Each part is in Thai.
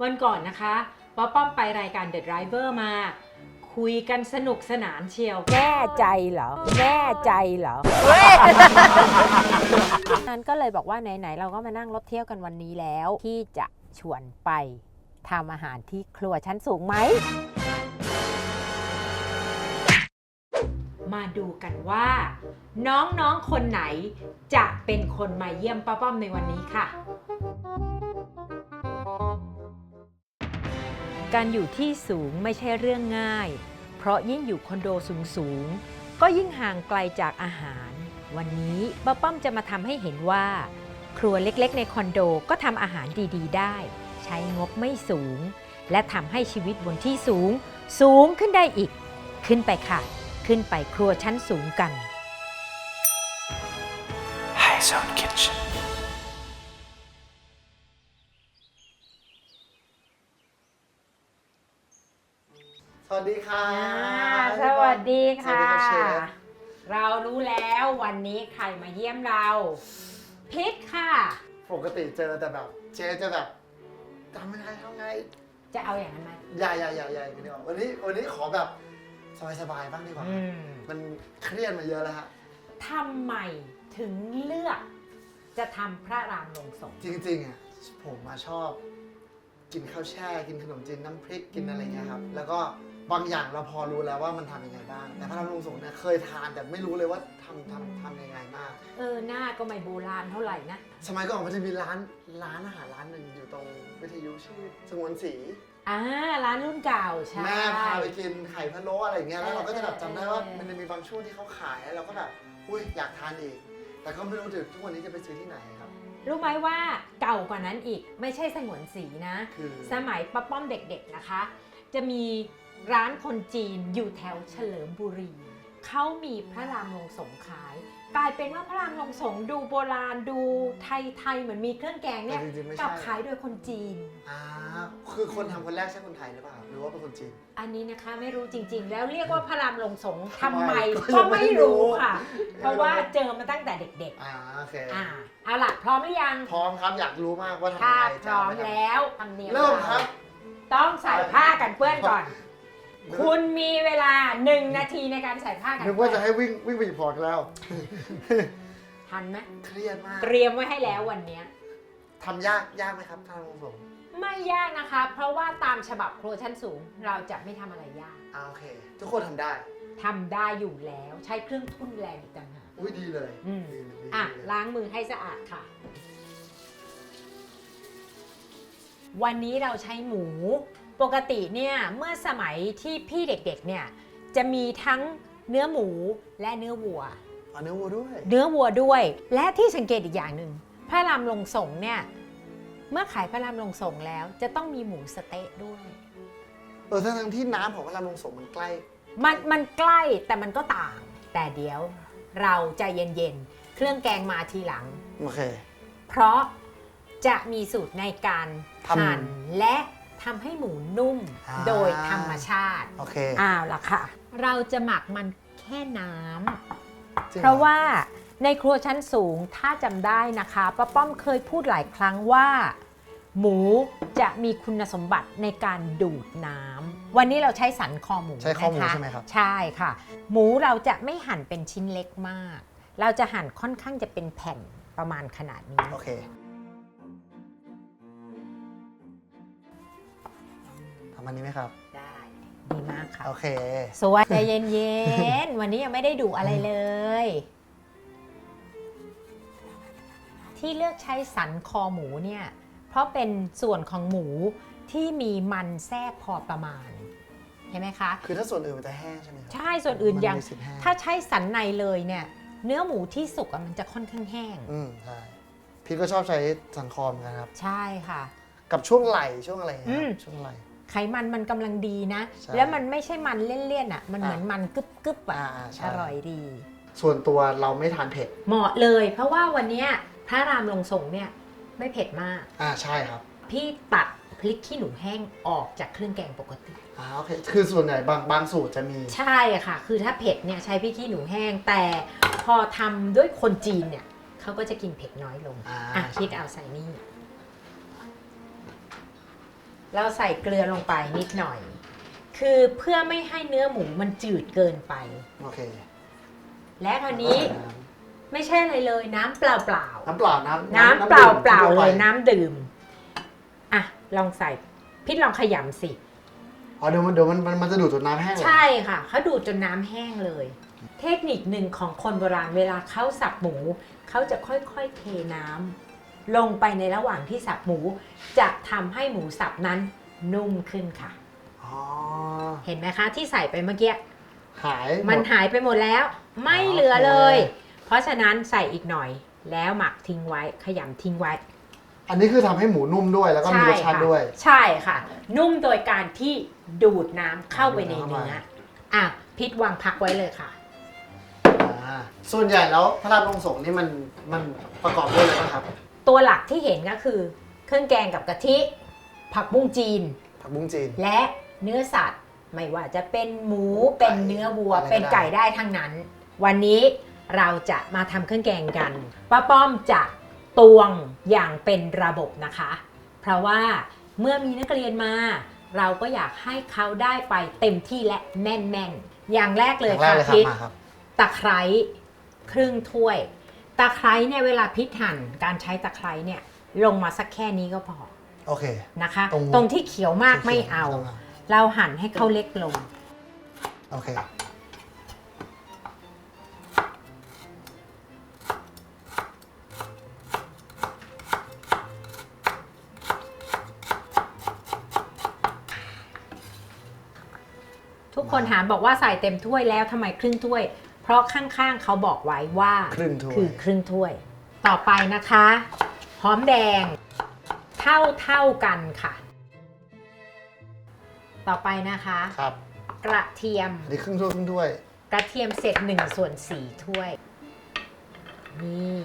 วันก่อนนะคะป้อมไปรายการ The Driver มาคุยกันสนุกสนานเชียวแน่ใจเหรอแน่ใจเหรอ นั้นก็เลยบอกว่าไหนๆเราก็มานั่งรถเที่ยวกันวันนี้แล้วที่จะชวนไปทำอาหารที่ครัวชั้นสูงไหมมาดูกันว่าน้องๆคนไหนจะเป็นคนมาเยี่ยมป้อมในวันนี้ค่ะการอยู่ที่สูงไม่ใช่เรื่องง่ายเพราะยิ่งอยู่คอนโดสูงๆก็ยิ่งห่างไกลจากอาหารวันนี้ป้อมจะมาทำให้เห็นว่าครัวเล็กๆในคอนโดก็ทำอาหารดีๆได้ใช้งบไม่สูงและทำให้ชีวิตบนที่สูงขึ้นได้อีกขึ้นไปค่ะขึ้นไปครัวชั้นสูงกัน High Zone Kitchenสวัสดีค่ะ สวัสดีค่ะ สวัสดีครับเชฟ เรารู้แล้ววันนี้ใครมาเยี่ยมเราพิษค่ะ ปกติเจอแต่แบบเชฟจะแบบทำไง จะเอาอย่างนั้นไหม อย่าอย่างนี้ดีกว่าวันนี้ขอแบบสบายๆบ้างดีกว่า มันเครียดมาเยอะแล้วฮะ ทำไมถึงเลือกจะทำพระรามลงศพ จริงๆอ่ะผมมาชอบกินข้าวแช่กินขนมจีนน้ำพริกกินอะไรเงี้ยครับแล้วก็บางอย่างเราพอรู้แล้วว่ามันทำยังไงบ้างแต่พระรามลงสงฆ์เนี่ยเคยทานแต่ไม่รู้เลยว่าทำยังไงมาก หน้าก็ไม่โบราณเท่าไหร่นะ สมัยก่อนมันจะมีร้านอาหารร้านหนึ่งอยู่ตรงวิทยุชื่อสงวนศรี ร้านรุ่นเก่าใช่ แม่พาไปกินไข่พะโล้อะไรอย่างเงี้ยแล้วเราก็จะแบบจำได้ว่า เออ มันจะมีบางช่วงที่เขาขายแล้วเราก็แบบอุ้ยอยากทานอีกแต่ก็ไม่รู้ถึงทุกวันนี้จะไปซื้อที่ไหนครับ รู้ไหมว่าเก่ากว่านั้นอีกไม่ใช่สงวนศรีนะ คือ สมัยป้อมเด็กๆนะคะ จะมีร้านคนจีนอยู่แถวเฉลิมบุรีเขามีพระรามลงสงขาย กลายเป็นว่าพระรามลงสงดูโบราณดูไทยเหมือนมีเครื่องแกงเนี่ย แต่จริงๆไม่ กลั ใช่ บขายโดยคนจีน คือคนทำคนแรกใช่คนไทยหรือเปล่าหรือว่าเป็นคนจีน อันนี้นะคะไม่รู้จริงๆ แล้วเรียกว่าพระรามลงสงทำไม ก็ ก็ ยังไม่ ไม่ รู้ รู้ค่ะ ยังไม่รู้ เพราะว่าเจอมาตั้งแต่เด็ก โอเค ๆเอาล่ะพร้อมหรือยัง พร้อมครับอยากรู้มากว่าทำ ถ้า ยังไง พร้อม จะเาไปทำ แล้วทำเนียม เริ่มครับ ต้องใส่ผ้ากันเปื้อนก่อน เริ่ม คุณมีเวลา1 นาทีในการใส่ผ้ากัน นึก เปื้ ว่า อน จะให้วิ่งไปหยิบของแล้ว ทันไหม เครียดมาก เตรียมไว้ให้แล้ววันเนี้ย ทำยากไหมครับทางลงสงฆ์ ไม่ยากนะคะ เพราะว่าตามฉบับครัวชั้นสูง เราจะไม่ทำอะไรยาก โอเค ทุกคนทำได้ ทำได้อยู่แล้วใช้เครื่องทุ่นแรงอีกต่างหาก อุ้ยดีเลย อืม ดีเลย ล้างมือให้สะอาดค่ะ วันนี้เราใช้หมู ปกติเนี่ยเมื่อสมัยที่พี่เด็กๆเนี่ยจะมีทั้งเนื้อหมูและเนื้อวัว เนื้อวัวด้วย เนื้อวัวด้วย และที่สังเกตอีกอย่างหนึ่งพระรามลงสงฆ์เนี่ยเมื่อขายพระรามลงสงฆ์แล้วจะต้องมีหมูสะเต๊ะด้วย ทั้งที่น้ำของพระรามลงสงฆ์มันใกล้ มันใกล้แต่มันก็ต่าง แต่เดี๋ยวเราใจเย็นๆเครื่องแกงมาทีหลัง โอเค เพราะจะมีสูตรในการ ทำ หั่นและทำให้หมูนุ่ม โดยธรรมชาติ โอเค ล่ะค่ะ เราจะหมักมันแค่น้ำ จงหอ เพราะว่าในครัวชั้นสูงถ้าจำได้นะคะป้อมเคยพูดหลายครั้งว่า หมูจะมีคุณสมบัติในการดูดน้ำวันนี้เราใช้สันคอหมู ใช้ข้อมูล นะคะ ใช่ไหมครับ ใช่ค่ะ หมูเราจะไม่หั่นเป็นชิ้นเล็กมาก เราจะหั่นค่อนข้างจะเป็นแผ่นประมาณขนาดนี้ โอเคทำอันนี้ไหมครับ ได้ดีมากค่ะ โอเค สวยใจเย็นๆ วันนี้ยังไม่ได้ดุอะไรเลย ที่เลือกใช้สันคอหมูเนี่ย เพราะเป็นส่วนของหมูที่มีมันแทรกพอประมาณ เห็นไหมคะ คือถ้าส่วนอื่นมันจะแห้งใช่ไหมครั ใช่ส่วนอื่นอย่าง มัมีสิทธิ์แห้ง ถ้าใช้สันในเลยเนี่ย เนื้อหมูที่สุกอะมันจะค่อนข้างแห้ง ใช่พี่ก็ชอบใช้สันคอมกันครับ ใช่ค่ะ กับช่วงไหล่ช่วงอะไรอย่างเงี้ยครับช่วงไหล่ ไขมันมันกำลังดีนะ ใช่ แล้วมันไม่ใช่มันเลี่ยนๆอ่ะ มันเหมือนมันกึบๆอ่ะ ใช่ อร่อยดี ส่วนตัวเราไม่ทานเผ็ด เหมาะเลย เพราะว่าวันเนี้ยพระรามลงสงฆ์เนี่ยไม่เผ็ดมาก ใช่ครับ พี่ตัดพริกขี้หนูแห้งออกจากเครื่องแกงปกติ โอเคคือส่วนใหญ่บางสูตรจะมี ใช่ค่ะ คือถ้าเผ็ดเนี่ยใช้พริกขี้หนูแห้ง แต่พอทำด้วยคนจีนเนี่ยเขาก็จะกินเผ็ดน้อยลงคิดเอาใส่นี่ เราใส่เกลือลงไปนิดหน่อย คือเพื่อไม่ให้เนื้อหมูมันจืดเกินไป โอเค และคราวนี้ไม่ใช่อะไรเลยน้ำเปล่า น้ำเปล่าน้ำเปล่าเปล่าเลยน้ำดื่มอ่ะลองใส่พิษลองขยำสิ อ๋อเดี๋ยวมันจะดูดจนน้ำแห้งเลย ใช่ค่ะเขาดูดจนน้ำแห้งเลย เทคนิคหนึ่งของคนโบราณเวลาเขาสับหมูเขาจะค่อยๆเทน้ำลงไปในระหว่างที่สับหมูจะทำให้หมูสับนั้นนุ่มขึ้นค่ะ อ๋อ เห็นไหมคะที่ใส่ไปเมื่อกี้ หาย มันหายไปหมดแล้ว ไม่เหลือเลย เพราะฉะนั้นใส่อีกหน่อยแล้วหมักทิ้งไว้ขยำทิ้งไว้ อันนี้คือทำให้หมูนุ่มด้วยแล้วก็มีรสชาติด้วย ใช่ค่ะ นุ่มโดยการที่ดูดน้ำเข้าไปในเนื้ออ่ะพิษวางพักไว้เลยค่ะ ส่วนใหญ่แล้วพระรามลงสงฆ์นี่มันประกอบด้วยอะไรบ้างครับ ตัวหลักที่เห็นก็คือเครื่องแกงกับกะทิ ผักบุ้งจีน ผักบุ้งจีน และเนื้อสัตว์ ไม่ว่าจะเป็นหมูเป็นเนื้อวัว อะไรก็ได้ เป็นไก่ได้ทั้งนั้น วันนี้เราจะมาทำเครื่องแกงกันป้าป้อมจะตวงอย่างเป็นระบบนะคะ เพราะว่าเมื่อมีนักเรียนมา เราก็อยากให้เขาได้ไปเต็มที่และแม่นๆอย่างแรกเลย แรก ค่ะ เลยครับ พิษ มาครับ ตะไคร้ครึ่งถ้วย ตะไคร้เนี่ยเวลาพิษหั่นการใช้ตะไคร้เนี่ยลงมาสักแค่นี้ก็พอ โอเค นะคะ ตรง ตรงที่เขียวมากไม่เอา เราหั่นให้เขาเล็กลง โอเค ทุกคนถามบอกว่าใส่เต็มถ้วยแล้วทำไมครึ่งถ้วย เพราะข้างๆเขาบอกไว้ว่า ครึ่งถ้วย คือครึ่งถ้วย ต่อไปนะคะหอมแดงเท่ากันค่ะ ต่อไปนะคะ ครับ กระเทียม อันนี้ครึ่งถ้วย กระเทียมเสร็จ1/4 ถ้วยนี่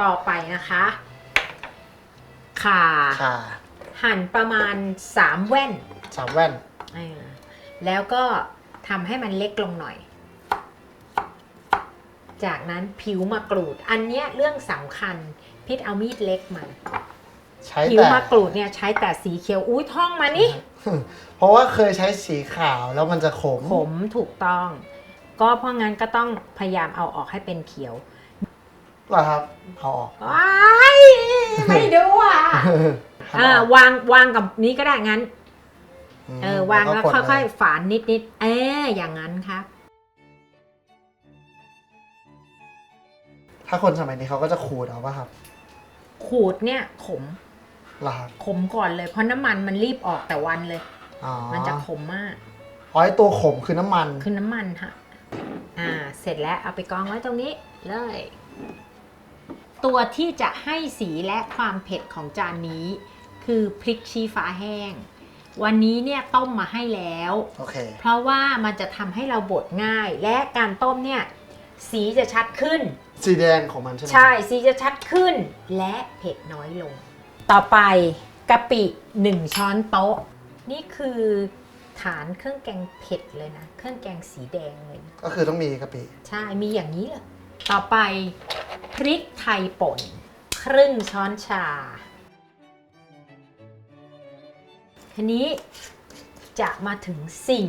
ต่อไปนะคะข่า ค่ะ หั่นประมาณ3 แว่น 3 แว่น แล้วก็ทำให้มันเล็กลงหน่อย จากนั้นผิวมะกรูด อันเนี้ยเรื่องสำคัญพิษเอามีดเล็กมา ใช้ ผิว แต่ มะกรูดเนี่ยใช้แต่สีเขียวอุ้ยท่องมานี่ เพราะว่าเคยใช้สีขาวแล้วมันจะขม ขมถูกต้อง ก็เพราะงั้นก็ต้องพยายามเอาออกให้เป็นเขียว เหรอครับเอาออก ว้ายไม่ดูวางกับนี้ก็ได้งั้น วางแล้วค่อยๆฝานนิดๆอย่างนั้นครับ ถ้าคนสมัยนี้เขาก็จะขูดเอาป่ะครับ ขูดเนี่ยขม เหรอครับ ขมก่อนเลยเพราะน้ำมันมันรีบออกแต่วันเลย อ๋อ มันจะขมมาก อ๋อไอตัวขมคือน้ำมัน คือน้ำมันค่ะเสร็จแล้วเอาไปกองไว้ตรงนี้เลย ตัวที่จะให้สีและความเผ็ดของจานนี้ คือพริกชี้ฟ้าแห้ง วันนี้เนี่ยต้มมาให้แล้ว โอเค เพราะว่ามันจะทำให้เราบดง่าย และการต้มเนี่ยสีจะชัดขึ้น สีแดงของมันใช่ไหม ใช่สีจะชัดขึ้น และเผ็ดน้อยลง ต่อไปกะปิ1 ช้อนโต๊ะ นี่คือฐานเครื่องแกงเผ็ดเลยนะ เครื่องแกงสีแดงเลยนะ ก็คือต้องมีกะปิ ใช่ มีอย่างนี้เลยต่อไปพริกไทยป่นครึ่งช้อนชาทีนี้จะมาถึงสิ่ง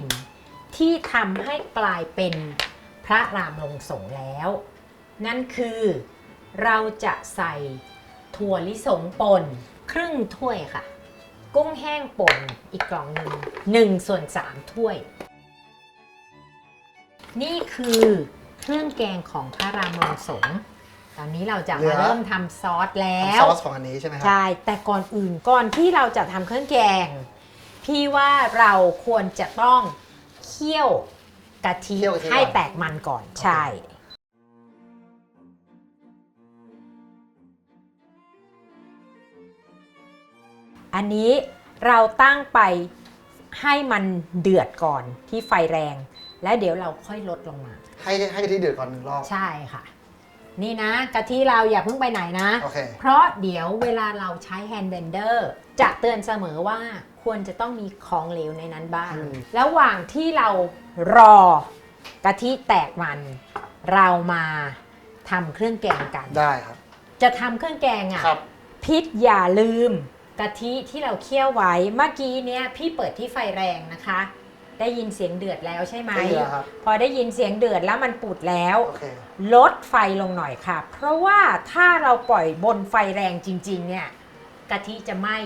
ที่ทำให้กลายเป็นพระรามลงสงฆ์แล้ว นั่นคือเราจะใส่ถั่วลิสงป่นครึ่งถ้วยค่ะ กุ้งแห้งป่นอีกกล่องหนึ่ง1/3 ถ้วย นี่คือเครื่องแกงของพระรามลงสงฆ์ตอนนี้เราจะมาเริ่มทำซอสแล้ว ซอสของอันนี้ใช่ไหมครั ใช่ แต่ก่อนอื่นก่อนที่เราจะทำเครื่องแกง พี่ว่าเราควรจะต้องเคี่ยวกะทิให้แตกมันก่อน ใช่ อันนี้เราตั้งไปให้มันเดือดก่อนที่ไฟแรง แล้วเดี๋ยวเราค่อยลดลงมา ให้กะทิเดือดก่อน1 รอบ ใช่ค่ะ นี่นะกะทิเราอย่าเพิ่งไปไหนนะ โอเค เพราะเดี๋ยวเวลาเราใช้แฮนด์เบนเดอร์จะเตือนเสมอว่าควรจะต้องมีของเหลวในนั้นบ้าง ระหว่างที่เรารอกะทิแตกมัน เรามาทำเครื่องแกงกัน ได้ครับ จะทำเครื่องแกงอ่ะ ครับ พิษอย่าลืม กะทิที่เราเคี่ยวไว้เมื่อกี้เนี้ยพี่เปิดที่ไฟแรงนะคะ ได้ยินเสียงเดือดแล้วใช่ไหม ได้ยินแล้วครับ พอได้ยินเสียงเดือดแล้วมันปุดแล้ว โอเค ลดไฟลงหน่อยค่ะ เพราะว่าถ้าเราปล่อยบนไฟแรงจริงๆเนี่ยกะทิจะไหม้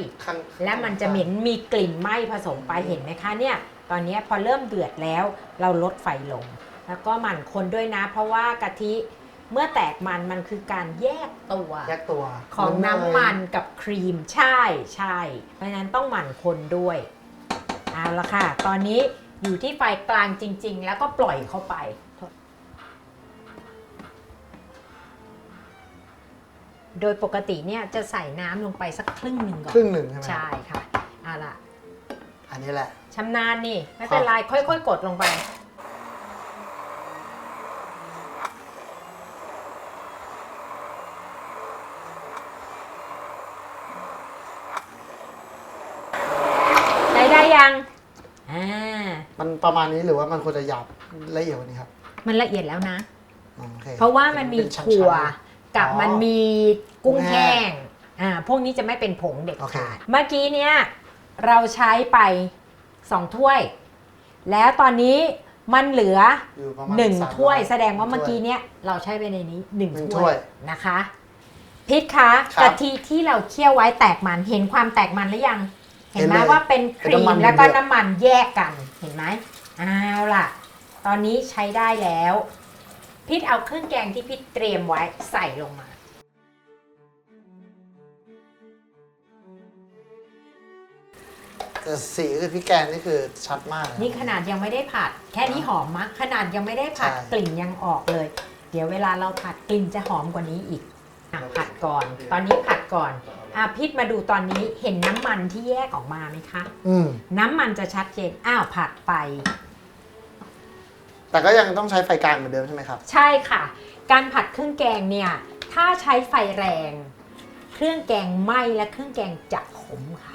และมันจะเหม็นมีกลิ่นไหม้ผสมไปเห็นไหมคะเนี่ยตอนนี้พอเริ่มเดือดแล้วเราลดไฟลง แล้วก็หมั่นคนด้วยนะ เพราะว่ากะทิเมื่อแตกมันคือการแยกตัว ของน้ำมันกับครีมใช่เพราะฉะนั้นต้องหมั่นคนด้วยเอาละค่ะตอนนี้อยู่ที่ไฟกลางจริงๆแล้วก็ปล่อยเข้าไปโดยปกติเนี่ยจะใส่น้ำลงไปสักครึ่งหนึ่งก่อน ครึ่งหนึ่งใช่ไหม ใช่ค่ะเอาล่ะ อันนี้แหละ ชำนาญนี่ไม่เป็นไรค่อยๆกดลงไปได้ยังมันประมาณนี้หรือว่ามันควรจะหยาบละเอียดกว่านี้ครับ มันละเอียดแล้วนะ โอค เพราะว่ามันมี เป็นชั้นๆ ถั่วกับ อ๋อ มันมีกุ้งแห้ง กุ้ง พวกนี้จะไม่เป็นผงเด็ด โอเค ขาดเมื่อกี้เนี่ยเราใช้ไป2ถ้วย แล้วตอนนี้มันเหลือ อยู่ประมาณ 1ถ้วย 300 แสดงว่าเมื่อกี้เนี่ยเราใช้ไปในนี้ หนึ่ง 1 ถ้ ถ้ว วย ย นะคะพิษคะ ครับ กะทิที่เราเคี่ยวไว้แตกมันเห็นความแตกมันหรือยัง เห็นไหม เห็นเลย ว่าเป็นครี เป็นน้ำมั ม น แล้วก็ เดือด น้ำมันแยกกันเห็นไหมเอาล่ะ ตอนนี้ใช้ได้แล้วพิษเอาเครื่องแกงที่พิษเตรียมไว้ใส่ลงมา แต่สีคือพริกแกงนี่คือชัดมากเลย นี่ขนาดยังไม่ได้ผัด แค่นี้หอมมากขนาดยังไม่ได้ผัด ใช่ กลิ่นยังออกเลย เดี๋ยวเวลาเราผัดกลิ่นจะหอมกว่านี้อีกผัดก่อน ตอนนี้ผัดก่อนพิษมาดูตอนนี้เห็นน้ำมันที่แยกออกมาไหมคะ น้ำมันจะชัดเจนผัดไป แต่ก็ยังต้องใช้ไฟกลางเหมือนเดิมใช่ไหมครับ ใช่ค่ะ การผัดเครื่องแกงเนี่ยถ้าใช้ไฟแรง เครื่องแกงไหม้และเครื่องแกงจะขมค่ะ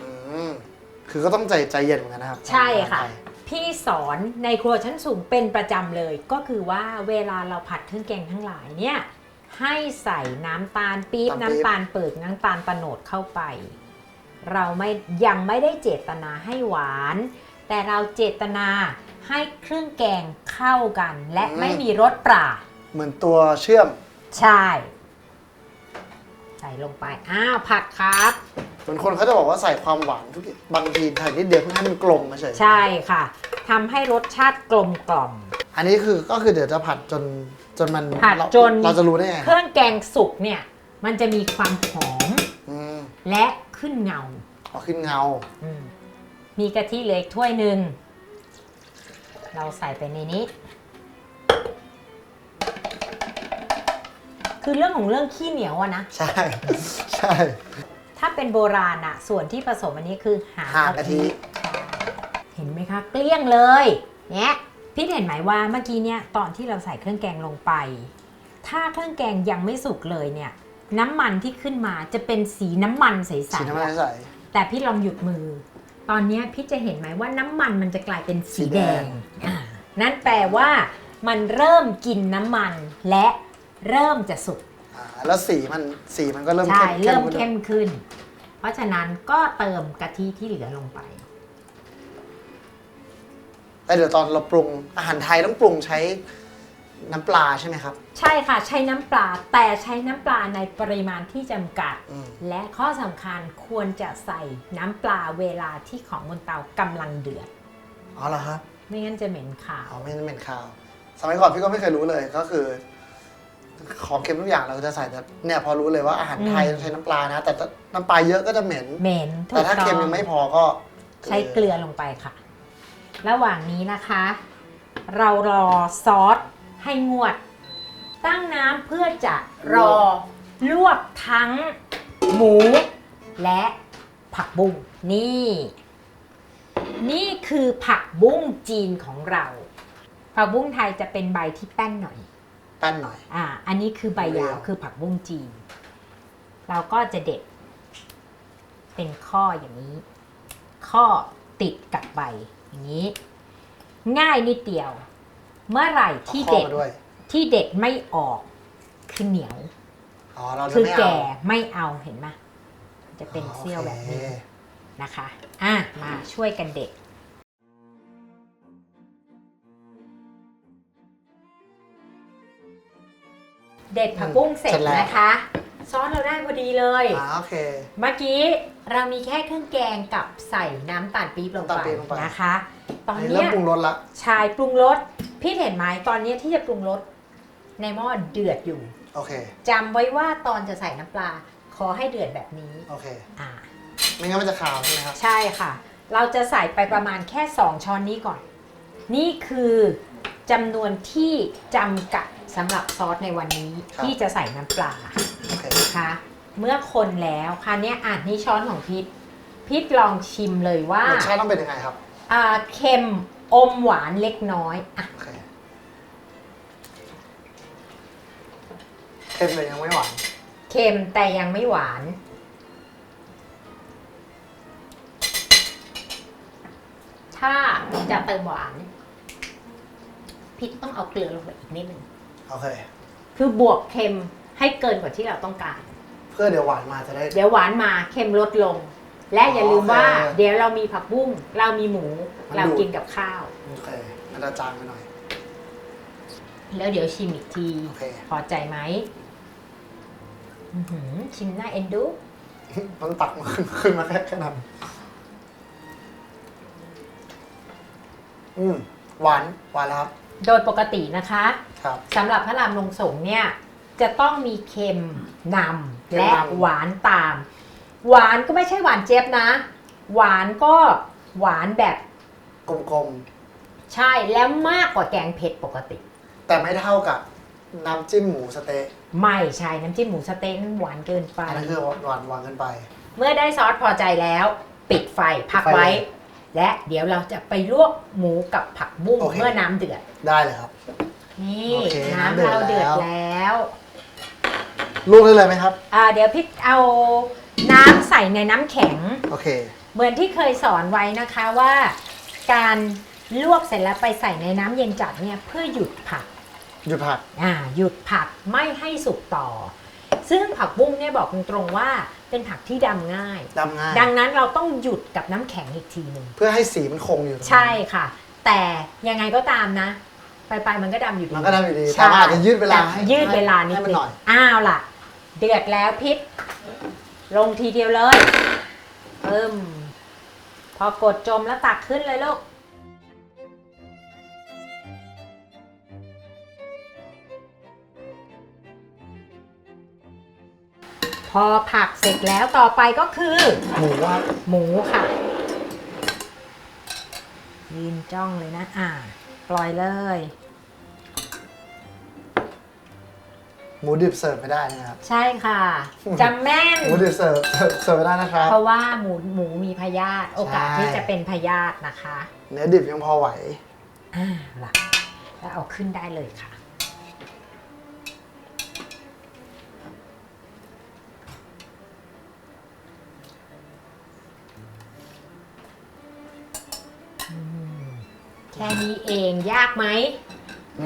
คือก็ต้องใจเย็นเหมือนกันนะครับ ใช่ค่ะ พี่สอนในครัวชั้นสูงเป็นประจำเลย ก็คือว่าเวลาเราผัดเครื่องแกงทั้งหลายเนี่ยให้ใส่น้ำตาลปี๊บน้ำตาลเปิกน้ำตาลตะโนดเข้าไป เรายังไม่ได้เจตนาให้หวาน แต่เราเจตนาให้เครื่องแกงเข้ากัน และไม่มีรสปราด เหมือนตัวเชื่อม ใช่ ใส่ลงไปผัดครับ เหมือนคนเขาจะบอกว่าใส่ความหวานทุกทีบางทีใส่นิดเดียวเพื่อให้มันกลมมาเฉย ใช่ค่ะทำให้รสชาติกลมกล่อม อันนี้ก็คือเดี๋ยวจะผัดจนมัน ผัดจน เราจะรู้ได้ไง เครื่องแกงสุกเนี่ยมันจะมีความหอม และขึ้นเงา ขึ้นเงา มีกะทิเหลืออีกถ้วยหนึ่งเราใส่ไปในนี้ คือเรื่องของเรื่องขี้เหนียวอะนะ ใช่ ใช่ ถ้าเป็นโบราณอะส่วนที่ผสมอันนี้คือหาง กะทิ เห็นไหมคะเกลี้ยงเลยเนี่ยพี่เห็นไหมว่าเมื่อกี้เนี่ยตอนที่เราใส่เครื่องแกงลงไป ถ้าเครื่องแกงยังไม่สุกเลยเนี่ยน้ำมันที่ขึ้นมาจะเป็นสีน้ำมันใส สีน้ำมันใส ๆแต่พี่ลองหยุดมือ ตอนนี้พี่จะเห็นไหมว่าน้ำมันมันจะกลายเป็นสีแดงนั่นแปลว่ามันเริ่มกินน้ำมันและเริ่มจะสุก แล้วสีมันก็เริ่ม ใช่ เข้ม เริ่มเข้มขึ้น เพราะฉะนั้นก็เติมกะทิที่เหลือลงไป แล้วเดี๋ยวตอนเราปรุงอาหารไทยต้องปรุงใช้น้ำปลาใช่ไหมครับ ใช่ค่ะใช้น้ำปลาแต่ใช้น้ำปลาในปริมาณที่จำกัด และข้อสำคัญควรจะใส่น้ำปลาเวลาที่ของบนเตากำลังเดือด อ๋อเหรอครับ ไม่งั้นจะเหม็นขาว ไม่ได้เป็นข้าว สมัยก่อนพี่ก็ไม่เคยรู้เลยก็คือ ของเค็มทุกอย่างเราจะใส่แต่เนี่ยพอรู้เลยว่าอาหารไทยต้องใช้น้ำปลานะ แต่น้ำปลาเยอะก็จะเหม็น เหม็นถู แต่ ก ถ้า ต้อ เค็ม ง ยังไม่พอก็ ใช้เกลือลงไปค่ะ ระหว่างนี้นะคะ เรารอซอสให้งวด ตั้งน้ำเพื่อจะรอลวกทั้งหมูและผักบุ้งนี่คือผักบุ้งจีนของเรา ผักบุ้งไทยจะเป็นใบที่แป้นหน่อย แป้นหน่อย อันนี้คือใบยาวคือผักบุ้งจีน เราก็จะเด็ดเป็นข้ออย่างนี้ ข้อติดกับใบอย่างนี้ ง่ายนิดเดียว เมื่อไหร่ที่เด็ด เอาข้อมาด้วย ที่เด็ดไม่ออกคือเหนียว เราจะ คือ ไม่ แก่ เอา ไม่เอาเห็นไหมจะเป็นเสี้ยวแบบนี้ โอเค นะคะมาช่วยกันเด็ดผักบุ้งเสร็จนะคะซอสเราได้พอดีเลยโอเคเมื่อกี้เรามีแค่เครื่องแกงกับใส่น้ำตาลปี๊บลงไปนะคะตอนนี้เริ่มปรุงรสละชายปรุงรสพี่เห็นไหมตอนนี้ที่จะปรุงรสในหม้อเดือดอยู่โอเคจำไว้ว่าตอนจะใส่น้ำปลาขอให้เดือดแบบนี้โอเคไม่งั้นมันจะขาวใช่ไหมครับใช่ค่ะเราจะใส่ไปประมาณแค่2ช้อนนี้ก่อนนี่คือจำนวนที่จำกัดสำหรับซอสในวันนี้ที่จะใส่น้ำปลานะคะเมื่อคนแล้วคราวนี้นี่ช้อนของพิษลองชิมเลยว่ารสชาติต้องเป็นยังไงครับเค็มอมหวานเล็กน้อยเค็มเลยยังไม่หวานเค็มแต่ยังไม่หวานถ้าจะเติมหวานพิษต้องเอาเกลือลงไปอีกนิดนึงโอเคคือบวกเค็มให้เกินกว่าที่เราต้องการเพื่อเดี๋ยวหวานมาจะได้เดี๋ยวหวานมาเค็มลดลงและอย่าลืมว่าเดี๋ยวเรามีผักบุ้งเรามีหมูเรากินกับข้าวโอเคมันจะจางไปหน่อยแล้วเดี๋ยวชิมอีกทีพอใจไหมชิมหน้าเอ็นดูมันตักมาขึ้นมาแค่นั้นหวานแล้วครับโดยปกตินะคะสำหรับพระรามลงสงเนี่ยจะต้องมีเค็มนำและหวานตามหวานก็ไม่ใช่หวานเจี๊ยบนะหวานก็หวานแบบกลมๆใช่แล้วมากกว่าแกงเผ็ดปกติแต่ไม่เท่ากับน้ำจิ้มหมูสเต๊ะไม่ใช่น้ำจิ้มหมูสเต๊ะนั้นหวานเกินไปอันนั้นคือหวานเกินไปเมื่อได้ซอสพอใจแล้วปิดไฟพักไว้และเดี๋ยวเราจะไปลวกหมูกับผักบุ้งเมื่อน้ำเดือดได้เลยครับนี่น้ำเราเดือดแล้วลวกได้เลยไหมครับเดี๋ยวพี่เอาน้ำใส่ในน้ำแข็งโอเคเหมือนที่เคยสอนไว้นะคะว่าการลวกเสร็จแล้วไปใส่ในน้ำเย็นจัดเนี่ยเพื่อหยุดผักหยุดผักไม่ให้สุกต่อซึ่งผักบุ้งเนี่ยบอกตรงๆว่าเป็นผักที่ดำง่ายดังนั้นเราต้องหยุดกับน้ำแข็งอีกทีหนึ่งเพื่อให้สีมันคงอยู่ใช่ค่ะแต่ยังไงก็ตามนะไปมันก็ดำอยู่ดีมันก็ดำอยู่ดีแต่อาจจะยืดเวลานิดนึงล่ะเดือดแล้วพิษลงทีเดียวเลยพอกดจมแล้วตักขึ้นเลยลูกพอผักเสร็จแล้วต่อไปก็คือหมูค่ะยืนจ้องเลยนะปล่อยเลยหมูดิบเสิร์ฟไม่ได้นะครับใช่ค่ะจำแม่นหมูดิบเสิร์ฟไม่ได้นะครับเพราะว่าหมูมีพยาธิโอกาสที่จะเป็นพยาธินะคะเนื้อดิบยังพอไหวล่ะแล้วเอาขึ้นได้เลยค่ะแค่นี้เองยากไหม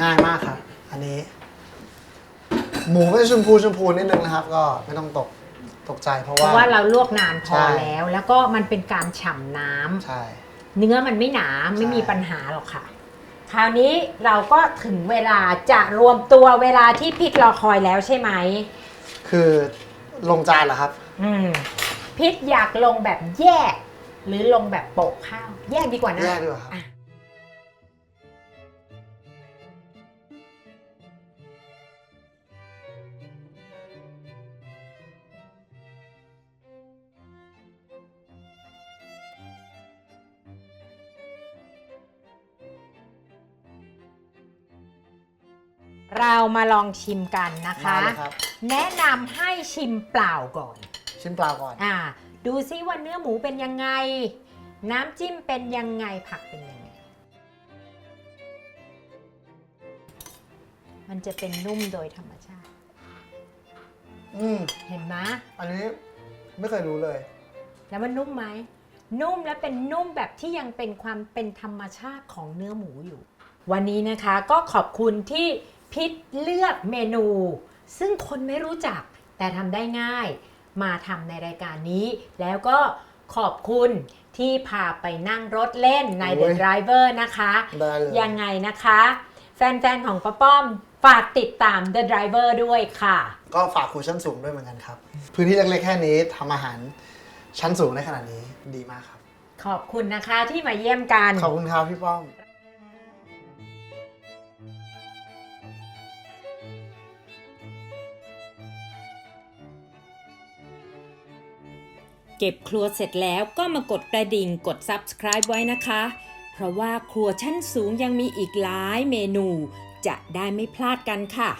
ง่ายมากครับอันนี้หมูก็จะชมพูนิดนึงนะครับก็ไม่ต้องตกใจเพราะว่าเราลวกนานพอแล้วก็มันเป็นการฉ่ำน้ำใช่เนื้อมันไม่หนาไม่มีปัญหาหรอกค่ะคราวนี้เราก็ถึงเวลาจะรวมตัวเวลาที่พิษรอคอยแล้วใช่ไหมคือลงจานเหรอครับพิษอยากลงแบบแยกหรือลงแบบโปะข้าวแยกดีกว่านะแยกดีกว่าครับเรามาลองชิมกันนะคะแนะนำให้ชิมเปล่าก่อนดูซิว่าเนื้อหมูเป็นยังไงน้ำจิ้มเป็นยังไงผักเป็นยังไงมันจะเป็นนุ่มโดยธรรมชาติเห็นไหมอันนี้ไม่เคยรู้เลยแล้วมันนุ่มไหมนุ่มและเป็นนุ่มแบบที่ยังเป็นความเป็นธรรมชาติของเนื้อหมูอยู่วันนี้นะคะก็ขอบคุณที่พิษเลือกเมนูซึ่งคนไม่รู้จักแต่ทำได้ง่ายมาทำในรายการนี้แล้วก็ ขอบคุณที่พาไปนั่งรถเล่นใน The Driver นะคะ ได้เลย ยังไงนะคะ แฟนๆของป้าป้อมฝากติดตาม The Driver ด้วยค่ะ ก็ฝากครูชั้นสูงด้วยเหมือนกันครับ พื้นที่เล็กๆแค่นี้ทำอาหารชั้นสูงได้ขนาดนี้ดีมากครับ ขอบคุณนะคะที่มาเยี่ยมกัน ขอบคุณครับพี่ป้อม เก็บครัวเสร็จแล้วก็มากดกระดิ่งกด subscribe ไว้นะคะ เพราะว่าครัวชั้นสูงยังมีอีกหลายเมนู จะได้ไม่พลาดกันค่ะ